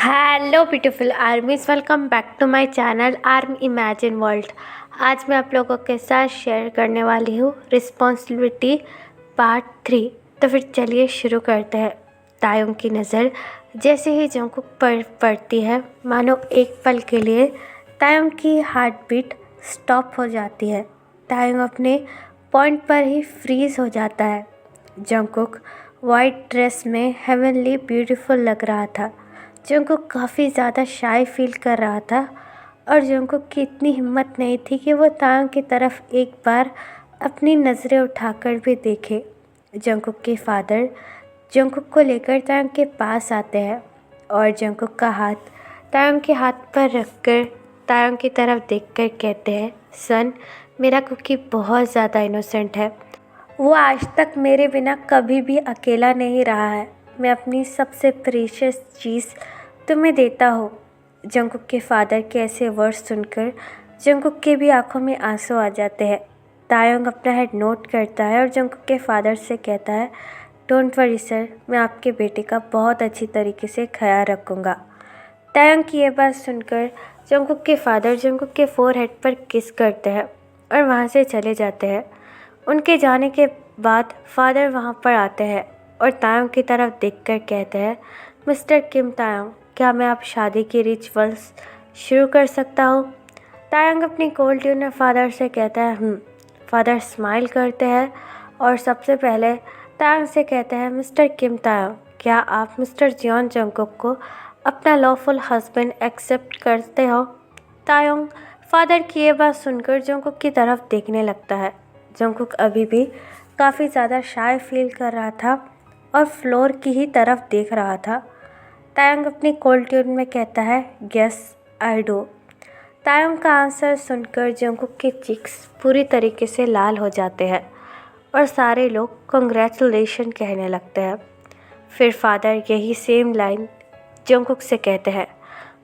Hello beautiful armies, welcome back to my channel arm imagine world. आज मैं आप लोगों के साथ शेयर करने वाली हूँ रिस्पॉन्सिबिलिटी पार्ट 3। तो फिर चलिए शुरू करते हैं। तायोंग की नज़र जैसे ही जंगकुक पर पड़ती है, मानो एक पल के लिए तायोंग की हार्ट बीट स्टॉप हो जाती है। तायोंग अपने पॉइंट पर ही फ्रीज हो जाता है। जंगकुक वाइट ड्रेस में हेवनली ब्यूटीफुल लग रहा था। जंगकुक काफ़ी ज़्यादा शाय फील कर रहा था और जंगकुक की इतनी हिम्मत नहीं थी कि वो तायोंग की तरफ एक बार अपनी नज़रें उठाकर भी देखे। जंगकुक के फादर जंगकुक को लेकर तायोंग के पास आते हैं और जंगकुक का हाथ तायोंग के हाथ पर रखकर तायोंग की तरफ देखकर कहते हैं, सन, मेरा कुकी बहुत ज़्यादा इनोसेंट है। वो आज तक मेरे बिना कभी भी अकेला नहीं रहा है। मैं अपनी सबसे प्रीशियस चीज़ तुम्हें देता हूँ। जंगकुक के फादर के ऐसे वर्ड्स सुनकर जंगकुक के भी आंखों में आंसू आ जाते हैं। तायोंग अपना हेड नोट करता है और जंगकुक के फादर से कहता है, डोंट वरी सर, मैं आपके बेटे का बहुत अच्छी तरीके से ख्याल रखूँगा। तायोंग की ये बात सुनकर जंगकुक के फादर जंगकुक के फोरहेड पर किस करते हैं और वहाँ से चले जाते हैं। उनके जाने के बाद फादर वहाँ पर आते हैं और तायोंग की तरफ देखकर कहते हैं, मिस्टर किम तायोंग, क्या मैं आप शादी की रिचुअल्स शुरू कर सकता हूँ? तायोंग अपनी कोल्ड ट्यून में फादर से कहता है, फादर स्माइल करते हैं और सबसे पहले तायोंग से कहते हैं, मिस्टर किम तायोंग, क्या आप मिस्टर जियोन जंगकुक को अपना लॉफुल हस्बैंड एक्सेप्ट करते हो? तायोंग फादर की ये बात सुनकर जंगकुक की तरफ देखने लगता है। जंगकुक अभी भी काफ़ी ज़्यादा शाय फील कर रहा था और फ्लोर की ही तरफ देख रहा था। तायोंग अपनी कोल्ड ट्यून में कहता है, यस आई डू। तायोंग का आंसर सुनकर जंगकुक के चिक्स पूरी तरीके से लाल हो जाते हैं और सारे लोग कंग्रेचुलेशन कहने लगते हैं। फिर फादर यही सेम लाइन जंगकुक से कहते हैं,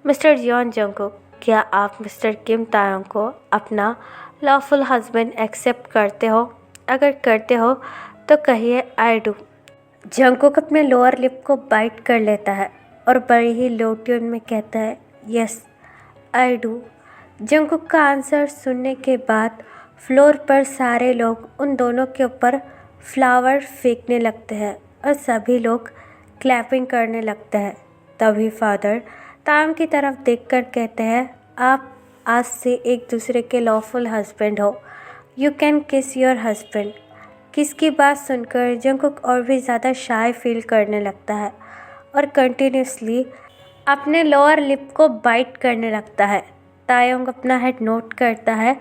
मिस्टर जियोन जंगकुक, क्या आप मिस्टर किम तायोंग को अपना लॉफुल हस्बैंड एक्सेप्ट करते हो? अगर करते हो तो कहिए आई डू। जंगकुक अपने लोअर लिप को बाइट कर लेता है और बड़ी ही लो ट्यून में कहता है, यस आई डू। जंगकुक का आंसर सुनने के बाद फ्लोर पर सारे लोग उन दोनों के ऊपर फ्लावर फेंकने लगते हैं और सभी लोग क्लैपिंग करने लगते हैं। तभी फादर तायोंग की तरफ देखकर कहते हैं, आप आज से एक दूसरे के लॉफुल हस्बैंड हो। यू कैन किस योर हस्बैंड। किस की बात सुनकर जंगकुक और भी ज़्यादा शाय फील करने लगता है और कंटिन्यूसली अपने लोअर लिप को बाइट करने लगता है। तायोंग अपना हेड नोट करता है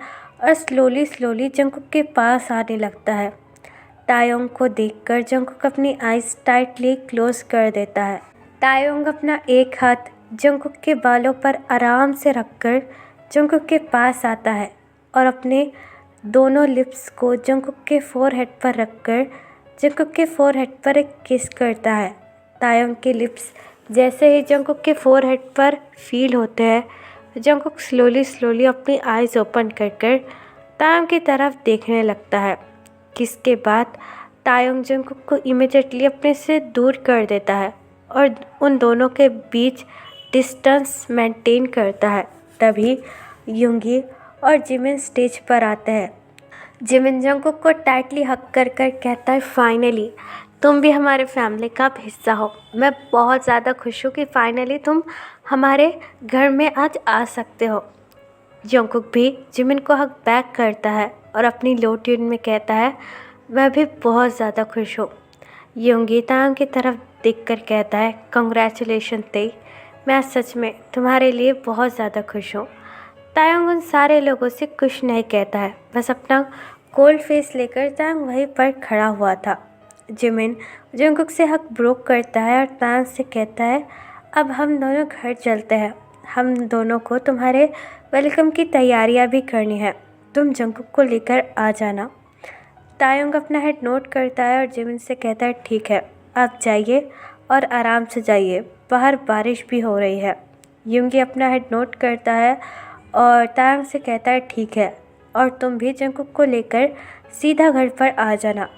और स्लोली जंगकुक के पास आने लगता है। तायोंग को देखकर जंगकुक अपनी आइज़ टाइटली क्लोज कर देता है। तायोंग अपना एक हाथ जंगकुक के बालों पर आराम से रखकर जंगकुक के पास आता है और अपने दोनों लिप्स को जंगकुक के फोरहेड पर रखकर जंगकुक के फोरहेड पर एक किस करता है। तायोंग के लिप्स जैसे ही जंगकुक के फोरहेड पर फील होते हैं, जंगकुक स्लोली अपनी आइज़ ओपन कर तायोंग की तरफ देखने लगता है। किसके बाद तायोंग जंगकुक को इमीडिएटली अपने से दूर कर देता है और उन दोनों के बीच डिस्टेंस मेंटेन करता है। तभी युंगी और जिमिन स्टेज पर आते हैं। जिमिन जंगकुक को टाइटली हग कर कहता है, फाइनली तुम भी हमारे फैमिली का हिस्सा हो। मैं बहुत ज़्यादा खुश हूँ कि फाइनली तुम हमारे घर में आज आ सकते हो। जंगकुक भी जिमिन को हग बैक करता है और अपनी लो ट्यून में कहता है, मैं भी बहुत ज़्यादा खुश हूँ। युंगी तायोंग की तरफ देखकर कहता है, कंग्रेचुलेशन तेई, मैं सच में तुम्हारे लिए बहुत ज़्यादा खुश हूँ। तायोंग उन सारे लोगों से कुछ नहीं कहता है, बस अपना कोल्ड फेस लेकर तायोंग वहीं पर खड़ा हुआ था। जिमिन जंगकुक से हक ब्रोक करता है और तायोंग से कहता है, अब हम दोनों घर चलते हैं। हम दोनों को तुम्हारे वेलकम की तैयारियां भी करनी है। तुम जंगकुक को लेकर आ जाना। तायोंग अपना हेड नोट करता है और जिमिन से कहता है, ठीक है, आप जाइए और आराम से जाइए, बाहर बारिश भी हो रही है। युंगी अपना हेड नोट करता है और तायोंग से कहता है, ठीक है, और तुम भी जंगकुक को लेकर सीधा घर पर आ जाना।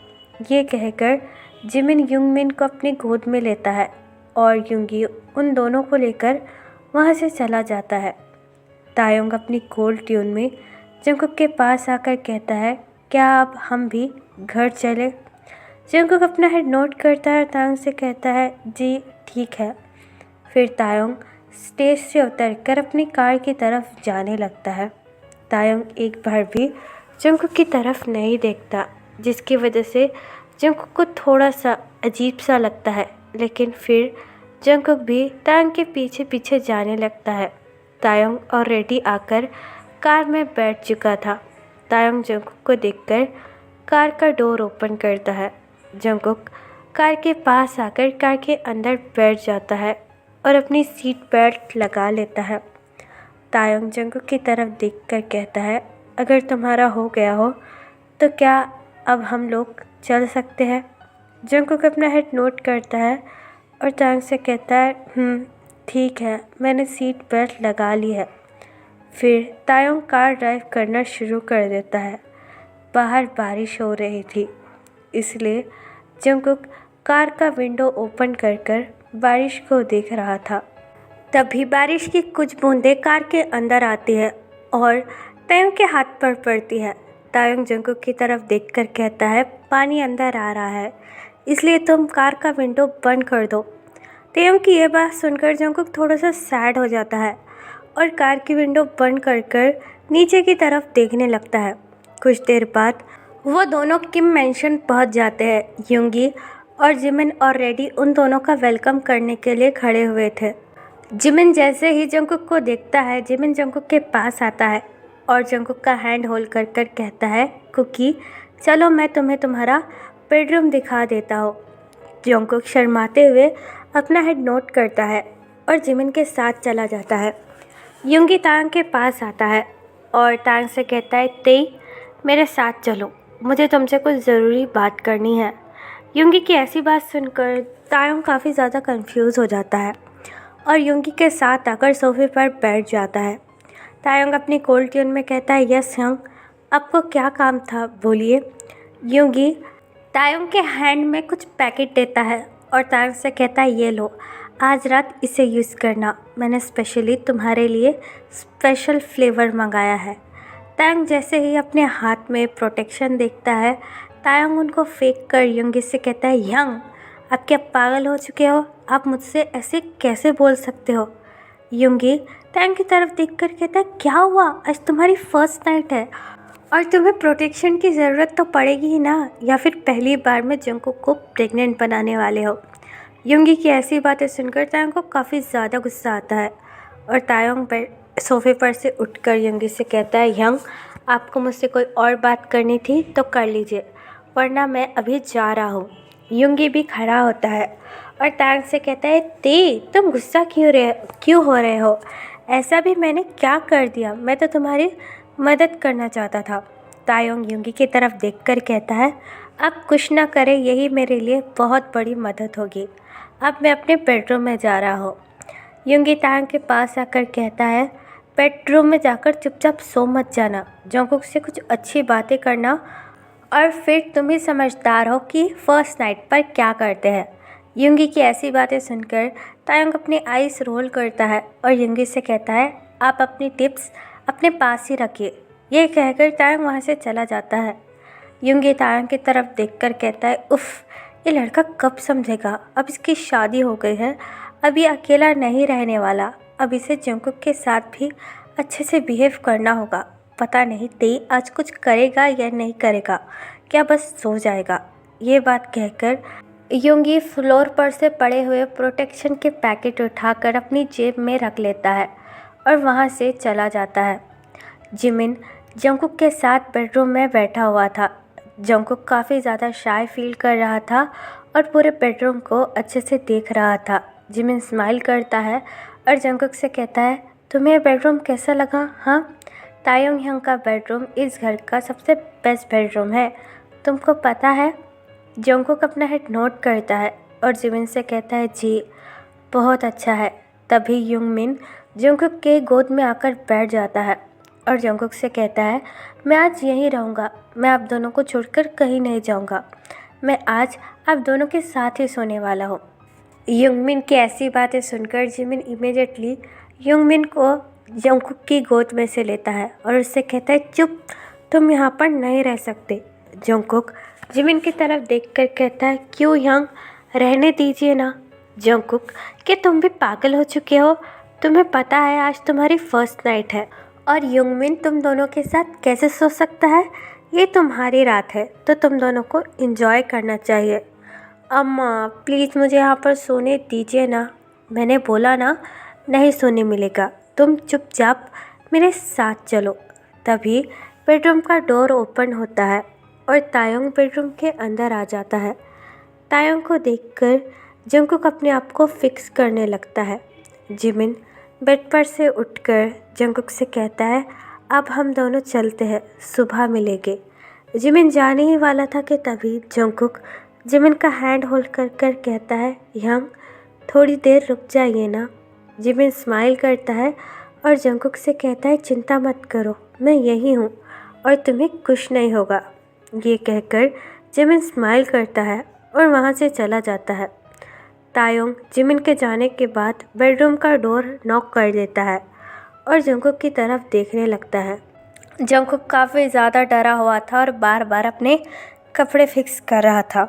ये कहकर जिमिन युंगमिन को अपनी गोद में लेता है और युंगी उन दोनों को लेकर वहाँ से चला जाता है। तायोंग अपनी कोल्ड ट्यून में जंगकुक के पास आकर कहता है, क्या अब हम भी घर चले? जंगकुक अपना हेड नोट करता है और तायोंग से कहता है, जी ठीक है। फिर तायोंग स्टेज से उतरकर अपनी कार की तरफ जाने लगता है। तायोंग एक बार भी जंगकुक की तरफ नहीं देखता, जिसकी वजह से जंगकुक को थोड़ा सा अजीब सा लगता है, लेकिन फिर जंगकुक भी तायोंग के पीछे पीछे जाने लगता है। तायोंग ऑलरेडी आकर कार में बैठ चुका था। तायोंग जंगकुक को देखकर कार का डोर ओपन करता है। जंगकुक कार के पास आकर कार के अंदर बैठ जाता है और अपनी सीट बेल्ट लगा लेता है। तायोंग जंगकुक की तरफ देखकर कहता है, अगर तुम्हारा हो गया हो तो क्या अब हम लोग चल सकते हैं? जंगकुक अपना हेड नोट करता है और तायोंग से कहता है, ठीक है, मैंने सीट बेल्ट लगा ली है। फिर तायोंग कार ड्राइव करना शुरू कर देता है। बाहर बारिश हो रही थी, इसलिए जंगकुक कार का विंडो ओपन कर बारिश को देख रहा था। तभी बारिश की कुछ बूंदें कार के अंदर आती है और तायोंग के हाथ पर पड़ती है। तायोंग जंगकुक की तरफ देखकर कहता है, पानी अंदर आ रहा है, इसलिए तुम कार का विंडो बंद कर दो। तायोंग की यह बात सुनकर जंगकुक थोड़ा सा सैड हो जाता है और कार की विंडो बंद कर नीचे की तरफ देखने लगता है। कुछ देर बाद वो दोनों किम मैंशन पहुंच जाते हैं। युंगी और जिमिन ऑलरेडी उन दोनों का वेलकम करने के लिए खड़े हुए थे। जिमिन जैसे ही जंगकुक को देखता है, जिमिन जंगकुक के पास आता है और जंगकुक का हैंड होल्ड कर कहता है, कुकी चलो मैं तुम्हें तुम्हारा बेडरूम दिखा देता हूँ। जंगकुक शर्माते हुए अपना हेड नोट करता है और जिमिन के साथ चला जाता है। युंगी तांग के पास आता है और तांग से कहता है, तेई मेरे साथ चलो, मुझे तुमसे कुछ ज़रूरी बात करनी है। युंगी की ऐसी बात सुनकर तांग काफ़ी ज़्यादा कंफ्यूज हो जाता है और युंगी के साथ आकर सोफे पर बैठ जाता है। तायोंग अपनी कोल्ड ट्यून में कहता है, यस यंग, आपको क्या काम था, बोलिए। युंगी तायोंग के हैंड में कुछ पैकेट देता है और तायोंग से कहता है, ये लो, आज रात इसे यूज़ करना, मैंने स्पेशली तुम्हारे लिए स्पेशल फ्लेवर मंगाया है। तायोंग जैसे ही अपने हाथ में प्रोटेक्शन देखता है, तायोंग उनको फेंक कर युंगी से कहता है, यंग आप क्या पागल हो चुके हो, आप मुझसे ऐसे कैसे बोल सकते हो। युंगी तायोंग की तरफ देखकर कहता है, क्या हुआ, आज तुम्हारी फर्स्ट नाइट है और तुम्हें प्रोटेक्शन की ज़रूरत तो पड़ेगी ही ना, या फिर पहली बार में जंगकुक को प्रेग्नेंट बनाने वाले हो। युंगी की ऐसी बातें सुनकर तायोंग को काफ़ी ज़्यादा गुस्सा आता है और तायोंग सोफे पर से उठकर युंगी से कहता है, यंग आपको मुझसे कोई और बात करनी थी तो कर लीजिए, वरना मैं अभी जा रहा हूँ। युंगी भी खड़ा होता है और तायोंग से कहता है, ते तुम गुस्सा क्यों हो रहे हो, ऐसा भी मैंने क्या कर दिया, मैं तो तुम्हारी मदद करना चाहता था। तायोंग युंगी की तरफ देखकर कहता है, अब कुछ ना करें, यही मेरे लिए बहुत बड़ी मदद होगी, अब मैं अपने बेडरूम में जा रहा हूँ। युंगी तायोंग के पास आकर कहता है, बेडरूम में जाकर चुपचाप सो मत जाना, जंगकुक से कुछ अच्छी बातें करना और फिर तुम ही समझदार हो कि फर्स्ट नाइट पर क्या करते हैं। युंगी की ऐसी बातें सुनकर तायोंग अपनी आईज रोल करता है और युंगी से कहता है, आप अपनी टिप्स अपने पास ही रखिए। ये कहकर तायोंग वहाँ से चला जाता है। युंगी तायोंग की तरफ देखकर कहता है, उफ़, ये लड़का कब समझेगा, अब इसकी शादी हो गई है, अब ये अकेला नहीं रहने वाला, अब इसे जंगकुक के साथ भी अच्छे से बिहेव करना होगा। पता नहीं तेई आज कुछ करेगा या नहीं करेगा, क्या बस सो जाएगा। ये बात कहकर युंगी फ्लोर पर से पड़े हुए प्रोटेक्शन के पैकेट उठाकर अपनी जेब में रख लेता है और वहाँ से चला जाता है। जिमिन जंगकुक के साथ बेडरूम में बैठा हुआ था। जंगकुक काफ़ी ज़्यादा शाय फील कर रहा था और पूरे बेडरूम को अच्छे से देख रहा था। जिमिन स्माइल करता है और जंगकुक से कहता है, तुम्हें बेडरूम कैसा लगा? हाँ, तायोंग यंग का बेडरूम इस घर का सबसे बेस्ट बेडरूम है, तुमको पता है। जंगकुक अपना हेड नोट करता है और जिमिन से कहता है, जी बहुत अच्छा है। तभी युंगमिन जंगकुक के गोद में आकर बैठ जाता है और जंगकुक से कहता है, मैं आज यहीं रहूँगा, मैं आप दोनों को छोड़कर कहीं नहीं जाऊँगा, मैं आज आप दोनों के साथ ही सोने वाला हूँ। युंगमिन की ऐसी बातें सुनकर जिमिन इमीडिएटली युंगमिन को जंगकुक की गोद में से लेता है और उससे कहता है, चुप, तुम यहाँ पर नहीं रह सकते। जंगकुक जिमिन की तरफ देखकर कहता है, क्यों यंग, रहने दीजिए ना। जंगकुक, कि तुम भी पागल हो चुके हो? तुम्हें पता है आज तुम्हारी फर्स्ट नाइट है और युंगमिन तुम दोनों के साथ कैसे सो सकता है? ये तुम्हारी रात है तो तुम दोनों को एंजॉय करना चाहिए। अम्मा प्लीज़ मुझे यहाँ पर सोने दीजिए ना। मैंने बोला ना, नहीं सोने मिलेगा, तुम चुपचाप मेरे साथ चलो। तभी बेडरूम का डोर ओपन होता है और तायोंग बेडरूम के अंदर आ जाता है। तायोंग को देखकर जंगकुक अपने आप को फिक्स करने लगता है। जिमिन बेड पर से उठकर जंगकुक से कहता है, अब हम दोनों चलते हैं, सुबह मिलेंगे। जिमिन जाने ही वाला था कि तभी जंगकुक जिमिन का हैंड होल्ड कर कर कहता है, यंग, थोड़ी देर रुक जाइए ना। जिमिन स्माइल करता है और जंगकुक से कहता है, चिंता मत करो, मैं यही हूँ और तुम्हें कुछ नहीं होगा। ये कहकर जिमिन स्माइल करता है और वहाँ से चला जाता है। तायोंग जिमिन के जाने के बाद बेडरूम का डोर नॉक कर देता है और जंगकुक की तरफ देखने लगता है। जंगकुक काफ़ी ज़्यादा डरा हुआ था और बार बार अपने कपड़े फिक्स कर रहा था।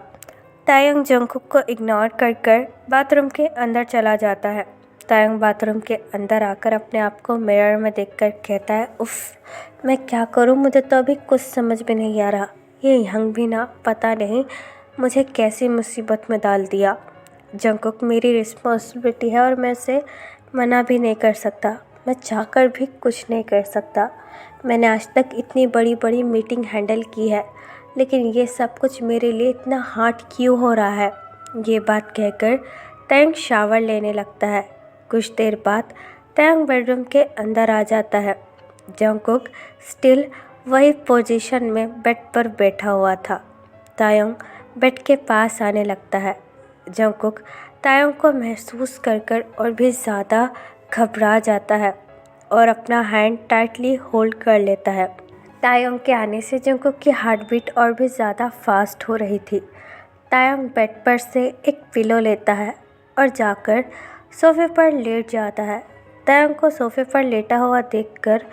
तायोंग जंगकुक को इग्नोर कर बाथरूम के अंदर चला जाता है। तायोंग बाथरूम के अंदर आकर अपने आप को मिरर में देखकर कहता है, उफ़, मैं क्या करूं, मुझे तो अभी कुछ समझ में नहीं आ रहा। ये यंग भी ना, पता नहीं मुझे कैसी मुसीबत में डाल दिया। जंगकुक मेरी रिस्पॉन्सिबिलिटी है और मैं उसे मना भी नहीं कर सकता। मैं चाहकर भी कुछ नहीं कर सकता। मैंने आज तक इतनी बड़ी बड़ी मीटिंग हैंडल की है, लेकिन ये सब कुछ मेरे लिए इतना हार्ड क्यों हो रहा है। ये बात कहकर तायोंग शावर लेने लगता है। कुछ देर बाद तायोंग बेडरूम के अंदर आ जाता है। जंगकुक स्टिल वही पोजीशन में बेड पर बैठा हुआ था। तायोंग बेड के पास आने लगता है। जंगकुक तायोंग को महसूस कर और भी ज़्यादा घबरा जाता है और अपना हैंड टाइटली होल्ड कर लेता है। तायोंग के आने से जंगकुक की हार्ट बीट और भी ज़्यादा फास्ट हो रही थी। तायोंग बेड पर से एक पिलो लेता है और जाकर सोफे पर लेट जाता है। तायोंग को सोफे पर लेटा हुआ देखकर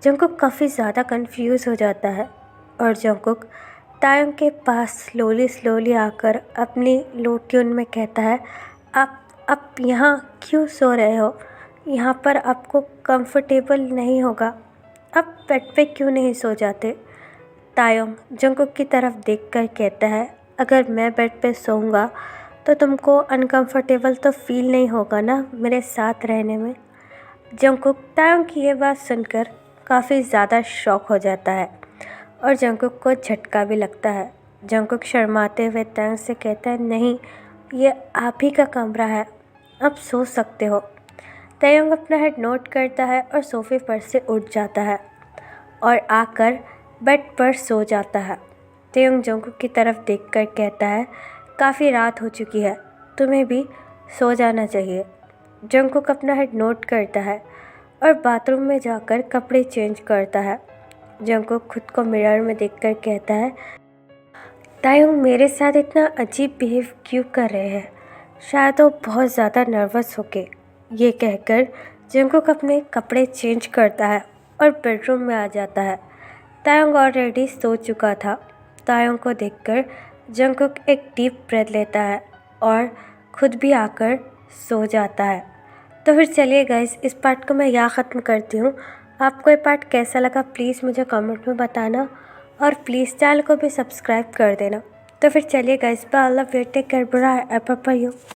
जंगकुक काफ़ी ज़्यादा कंफ्यूज हो जाता है और जंगकुक तायोंग के पास स्लोली आकर अपनी लो ट्यून में कहता है, आप यहाँ क्यों सो रहे हो? यहाँ पर आपको कंफर्टेबल नहीं होगा। आप बेड पे क्यों नहीं सो जाते? तायोंग जंगकुक की तरफ देखकर कहता है, अगर मैं बेड पे सोऊंगा तो तुमको अनकंफर्टेबल तो फील नहीं होगा ना मेरे साथ रहने में। जंगकुक तायोंग की ये बात सुनकर काफ़ी ज़्यादा शॉक हो जाता है और जंगकुक को झटका भी लगता है। जंगकुक शर्माते हुए तायोंग से कहता है, नहीं, ये आप ही का कमरा है, आप सो सकते हो। तायोंग अपना हेड नोट करता है और सोफे पर से उठ जाता है और आकर बेड पर सो जाता है। तायोंग जंगकुक की तरफ देखकर कहता है, काफ़ी रात हो चुकी है, तुम्हें भी सो जाना चाहिए। जंगकुक अपना हेड नोट करता है और बाथरूम में जाकर कपड़े चेंज करता है। जंगकुक खुद को मिरर में देखकर कहता है, तायोंग मेरे साथ इतना अजीब बिहेव क्यों कर रहे हैं? शायद वो बहुत ज़्यादा नर्वस होके। ये कहकर जंगकुक अपने कपड़े चेंज करता है और बेडरूम में आ जाता है। तायोंग ऑलरेडी सो चुका था। तायोंग को देखकर जंगकुक एक डीप ब्रेथ लेता है और खुद भी आकर सो जाता है। तो फिर चलिए गाइस, इस पार्ट को मैं यहाँ ख़त्म करती हूँ। आपको ये पार्ट कैसा लगा प्लीज़ मुझे कमेंट में बताना और प्लीज़ चैनल को भी सब्सक्राइब कर देना। तो फिर चलिए guys, bye, love you, take care, bye, एप यू।